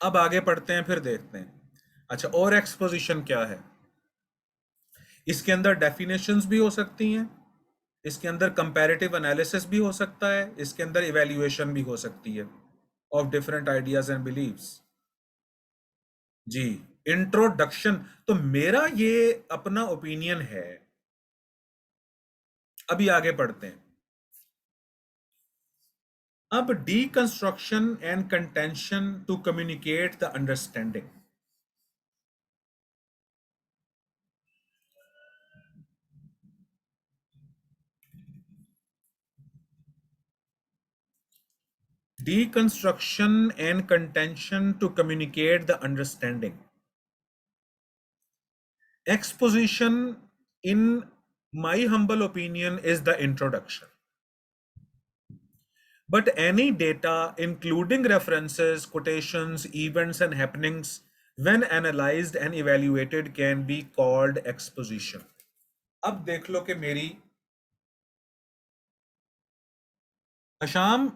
अब आगे पढ़ते हैं फिर देखते हैं। अच्छा, और एक्सपोजिशन क्या है? इसके अंदर डेफिनेशंस भी हो सकती हैं, इसके अंदर कंपैरेटिव एनालिसिस भी हो सकता है, इसके अंदर इवैल्यूएशन भी हो सकती है of different ideas and beliefs. जी, इंट्रोडक्शन। तो मेरा ये अपना ओपिनियन है। अभी आगे पढ़ते हैं। अब deconstruction and contention to communicate the understanding. Deconstruction and contention to communicate the understanding. Exposition, in my humble opinion, is the introduction. But any data, including references, quotations, events, and happenings, when analyzed and evaluated, can be called exposition. अब देख लो कि मेरी अशाम,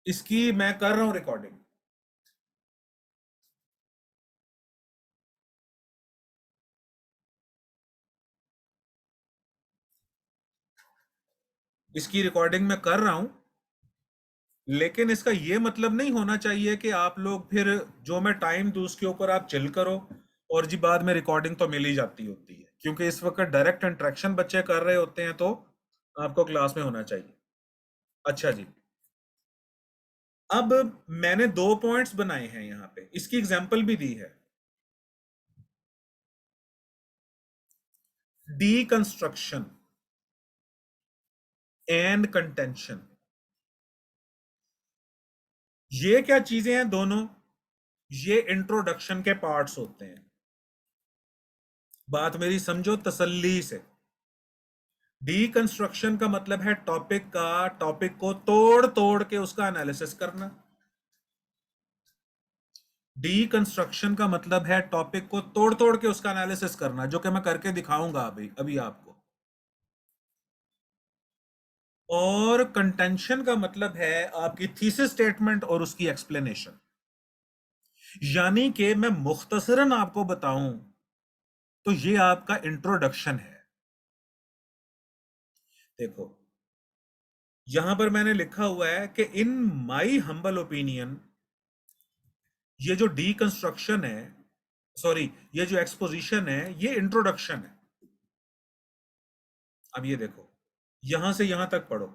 इसकी मैं कर रहा हूं recording. इसकी रिकॉर्डिंग मैं कर रहा हूं, लेकिन इसका ये मतलब नहीं होना चाहिए कि आप लोग फिर जो मैं टाइम दूं उसके ऊपर आप चिल करो, और जी बाद में रिकॉर्डिंग तो मिल ही जाती होती है, क्योंकि इस वक्त डायरेक्ट इंटरेक्शन बच्चे कर रहे होते हैं, तो आपको क्लास में होना चाहिए। अच्छा जी, अब मैंने दो पॉइंट्स बनाए हैं यहाँ पे, इसकी एग्जांपल भी दी है। डीकंस्ट्रक्शन एंड कंटेंशन, ये क्या चीजें हैं दोनों? ये इंट्रोडक्शन के पार्ट्स होते हैं। बात मेरी समझो तसल्ली से। डीकंस्ट्रक्शन का मतलब है टॉपिक को तोड़ तोड़ के उसका एनालिसिस करना। डीकंस्ट्रक्शन का मतलब है टॉपिक को तोड़ तोड़ के उसका एनालिसिस करना, जो कि मैं करके दिखाऊंगा अभी अभी आपको। और कंटेंशन का मतलब है आपकी थीसिस स्टेटमेंट और उसकी एक्सप्लेनेशन। यानी कि मैं मुख्तसरन आपको बताऊं तो ये आपका इंट्रोडक्शन है। देखो, यहां पर मैंने लिखा हुआ है कि इन माई हम्बल ओपिनियन, ये जो डीकंस्ट्रक्शन है, सॉरी, ये जो एक्सपोजिशन है, ये इंट्रोडक्शन है। अब ये देखो, यहां से यहां तक पढ़ो।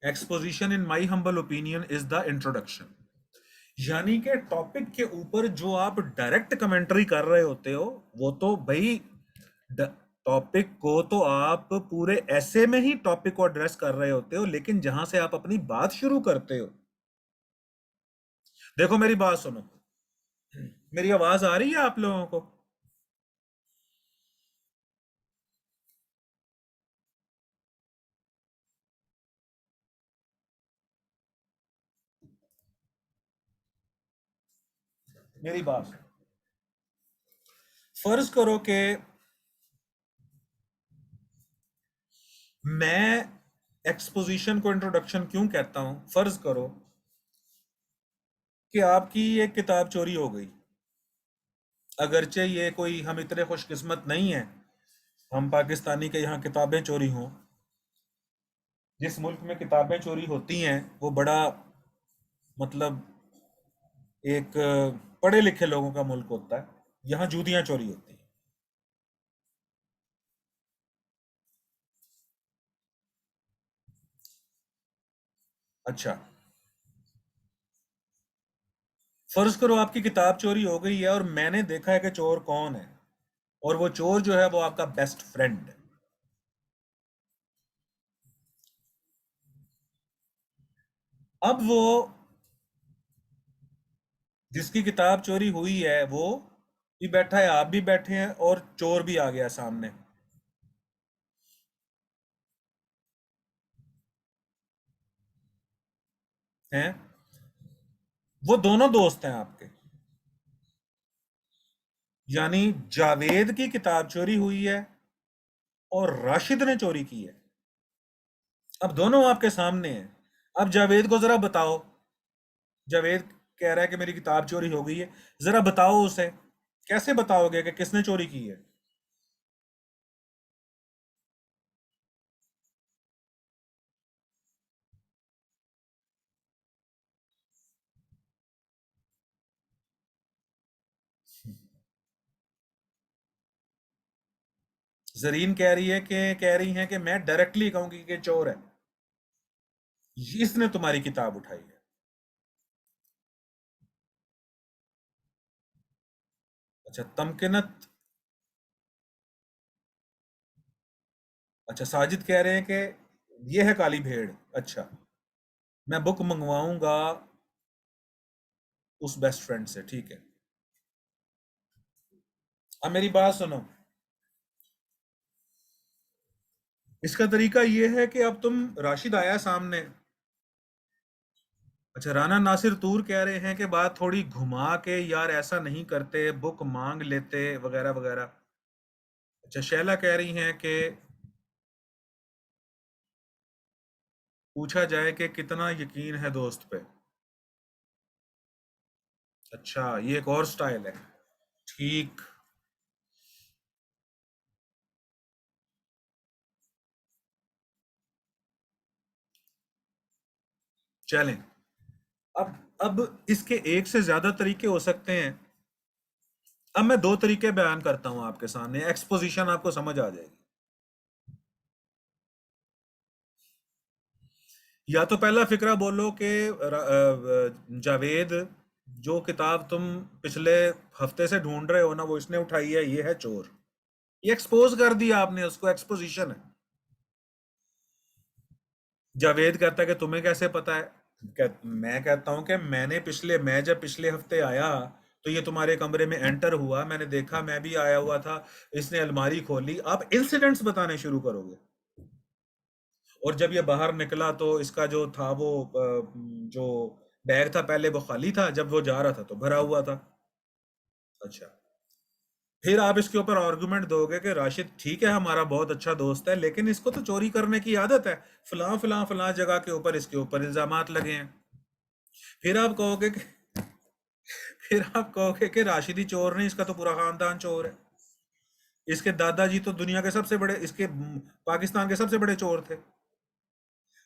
Exposition in my humble opinion is the introduction. यानी कि टॉपिक के ऊपर जो आप डायरेक्ट कमेंट्री कर रहे होते हो, वो तो भाई टॉपिक को तो आप पूरे ऐसे में ही टॉपिक को एड्रेस कर रहे होते हो, लेकिन जहां से आप अपनी बात शुरू करते हो। देखो मेरी बात सुनो, मेरी आवाज आ रही है आप लोगों को? मेरी बात, फर्ज करो कि मैं एक्सपोजिशन को इंट्रोडक्शन क्यों कहता हूं, फर्ज करो कि आपकी एक किताब चोरी हो गई। अगरचे ये कोई हम इतने खुशकिस्मत नहीं है, हम पाकिस्तानी के यहाँ किताबें चोरी हों। जिस मुल्क में किताबें चोरी होती हैं वो बड़ा, मतलब, एक पढ़े लिखे लोगों का मुल्क होता है। यहाँ जूतियां चोरी होती हैं। अच्छा, फर्ज करो आपकी किताब चोरी हो गई है और मैंने देखा है कि चोर कौन है, और वो चोर जो है वो आपका बेस्ट फ्रेंड है। अब वो जिसकी किताब चोरी हुई है वो भी बैठा है, आप भी बैठे हैं, और चोर भी आ गया सामने, हैं? वो दोनों दोस्त हैं आपके। यानी जावेद की किताब चोरी हुई है और राशिद ने चोरी की है। अब दोनों आपके सामने हैं। अब जावेद को जरा बताओ। जावेद कह रहा है कि मेरी किताब चोरी हो गई है। जरा बताओ उसे, कैसे बताओगे कि किसने चोरी की है? जरीन कह रही है कि मैं डायरेक्टली कहूंगी कि चोर है, इसने तुम्हारी किताब उठाई है। अच्छा, तमकिनत। अच्छा, साजिद कह रहे हैं कि ये है काली भेड़। अच्छा, मैं बुक मंगवाऊंगा उस बेस्ट फ्रेंड से, ठीक है। अब मेरी बात सुनो। इसका तरीका ये है कि अब तुम, राशिद आया सामने। अच्छा, राना नासिर तूर कह रहे हैं कि बात थोड़ी घुमा के, यार ऐसा नहीं करते, बुक मांग लेते वगैरह वगैरह। अच्छा, शैला कह रही हैं कि पूछा जाए कि कितना यकीन है दोस्त पे। अच्छा, ये एक और स्टाइल है। ठीक। चलें। अब इसके एक से ज्यादा तरीके हो सकते हैं। अब मैं दो तरीके बयान करता हूं आपके सामने, एक्सपोजिशन आपको समझ आ जाएगी। या तो पहला फिक्रा बोलो कि जावेद, जो किताब तुम पिछले हफ्ते से ढूंढ रहे हो ना, वो इसने उठाई है, ये है चोर। ये एक्सपोज कर दिया आपने उसको, एक्सपोजिशन है। जावेद कहता है कि तुम्हें कैसे पता है? मैं कहता हूं कि मैं जब पिछले हफ्ते आया तो ये तुम्हारे कमरे में एंटर हुआ, मैंने देखा, मैं भी आया हुआ था। इसने अलमारी खोली, आप इंसिडेंट्स बताने शुरू करोगे। और जब ये बाहर निकला तो इसका जो था वो जो बैग था पहले वो खाली था, जब वो जा रहा था तो भरा हुआ था। अच्छा, फिर आप इसके ऊपर आर्गुमेंट दोगे कि राशिद ठीक है, हमारा बहुत अच्छा दोस्त है, लेकिन इसको तो चोरी करने की आदत है, फलां फलां फलां जगह के ऊपर इसके ऊपर इल्जामात लगे हैं। फिर आप कहोगे कि राशिदी चोर नहीं, इसका तो पूरा खानदान चोर है। इसके दादाजी तो दुनिया के सबसे बड़े, इसके पाकिस्तान के सबसे बड़े चोर थे।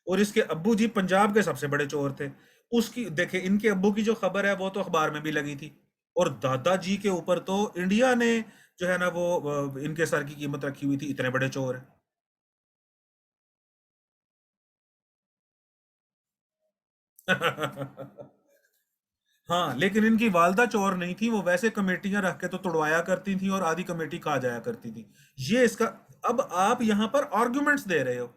और इसके अब्बू जी पंजाब के सबसे बड़े चोर थे। उसकी देखिए, इनके अब्बू की जो खबर है वो तो अखबार में भी लगी थी। और दादाजी के ऊपर तो इंडिया ने जो है ना वो इनके सर की कीमत रखी हुई थी, इतने बड़े चोर हैं। हाँ, लेकिन इनकी वालदा चोर नहीं थी, वो वैसे कमेटियां रख के तो तुड़वाया करती थी और आधी कमेटी खा जाया करती थी। ये इसका। अब आप यहां पर आर्गुमेंट्स दे रहे हो।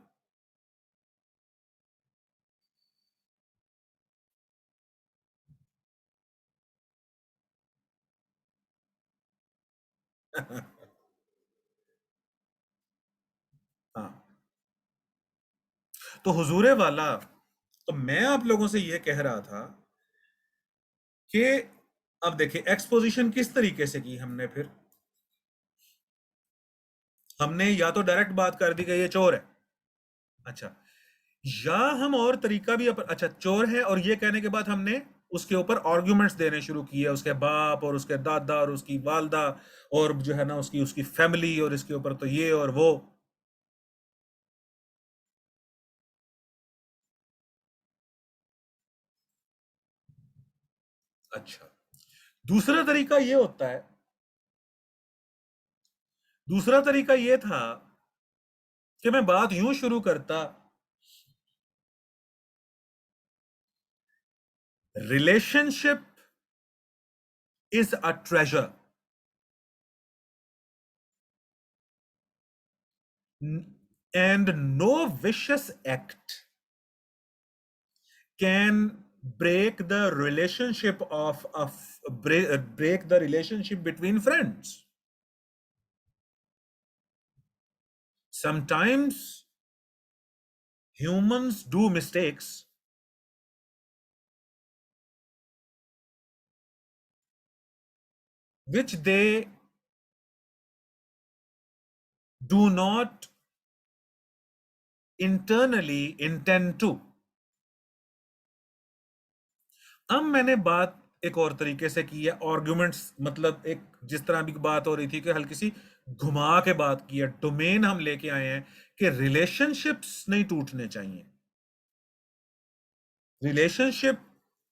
हाँ, तो हुजूरे वाला, तो मैं आप लोगों से ये कह रहा था कि अब देखिए एक्सपोजिशन किस तरीके से की हमने फिर। हमने या तो डायरेक्ट बात कर दी कि ये चोर है। अच्छा, या हम और तरीका भी अच्छा, चोर है और ये कहने के बाद हमने उसके ऊपर आर्ग्यूमेंट्स देने शुरू किए, उसके बाप और उसके दादा और उसकी वालदा और जो है ना उसकी उसकी फैमिली, और इसके ऊपर तो ये और वो। अच्छा, दूसरा तरीका ये होता है, दूसरा तरीका ये था कि मैं बात यूं शुरू करता, relationship is a treasure and no vicious act can break the relationship break the relationship between friends. Sometimes humans do mistakes which they do not internally intend to. अब मैंने बात एक और तरीके से की है, आर्गुमेंट्स मतलब एक जिस तरह अभी बात हो रही थी कि हल्की सी घुमा के बात की है, डोमेन हम लेके आए हैं कि रिलेशनशिप्स नहीं टूटने चाहिए।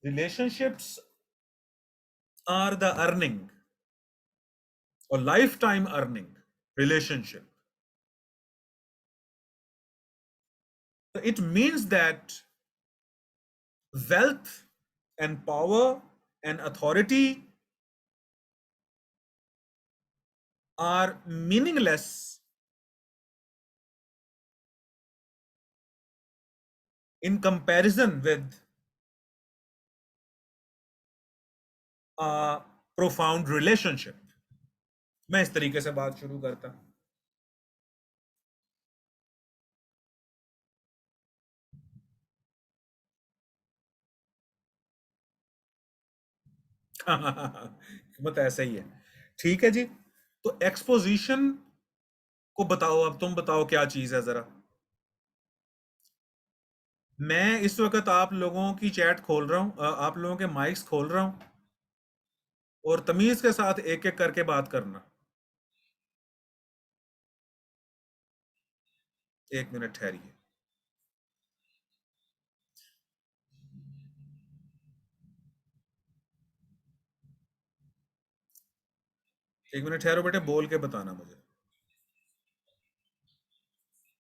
रिलेशनशिप्स आर द अर्निंग और life time earning relationship. It means that wealth and power and authority are meaningless in comparison with a profound relationship. मैं इस तरीके से बात शुरू करता। मत ऐसा ही है। ठीक है जी, तो एक्सपोजिशन को बताओ, अब तुम बताओ क्या चीज है जरा। मैं इस वक्त आप लोगों की चैट खोल रहा हूं, आप लोगों के माइक्स खोल रहा हूं और तमीज के साथ एक एक करके बात करना। एक मिनट ठहरिए। एक मिनट ठहरो बेटे, बोल के बताना मुझे।